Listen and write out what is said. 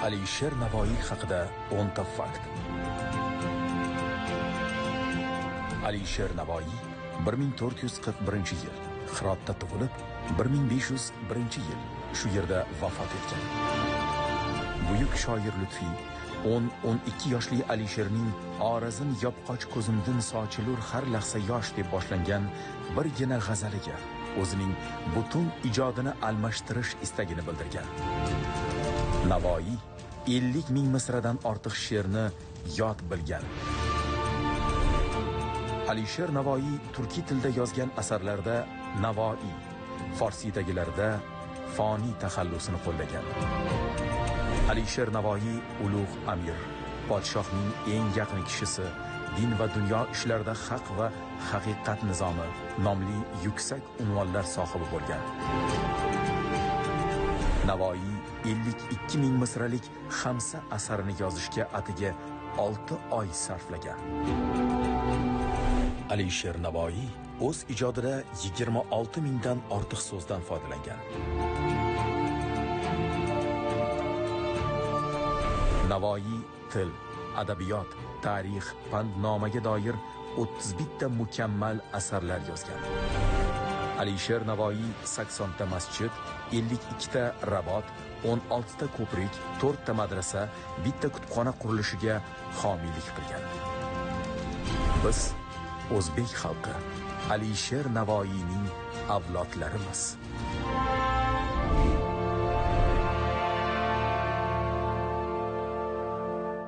Alisher Navoiy haqida 10 ta fakt. Alisher Navoiy 1441-yil Hirotda tug'ilib, 1501-yil shu yerda vafot etgan. Buyuk shoir Lutfi 10-12 yoshli Alisherning "Orazin yopqoch ko'zimdan sochilur har lahza yosh" deb boshlangan birgina g'azaliga o'zining butun ijodini almashtirish istagini bildirgan. Navoiy 50 ming misradan ortiq she'rni yod bilgan. Alisher Navoiy turkiy tilda yozgan asarlarda Navoiy, Forsidagilarda foniy taxallusini qo'llagan. Alisher Navoiy ulug' amir, podshohning eng yaqin kishisi, din va dunyo ishlarida haq va haqiqat nizomi nomli yuksak unvonlar sohibi bo'lgan. Navoiy 52 ming misralik Xamsa asarini yozishga atigi 6 oy sarflagan. Alisher Navoiy o'z ijodida 26 mingdan ortiq so'zdan foydalangan. Navoiy til, adabiyot, tarix, pandnomaga doir 31 ta mukammal asarlar yozgan. Alisher Navoiy 80 ta masjid, 52 ta rabot, 16 ta ko'prik, 4 ta madrasa, 1 ta kutubxona qurilishiga homiylik qilgan. Biz o'zbek xalqi Alisher Navoiyning avlodlarimiz.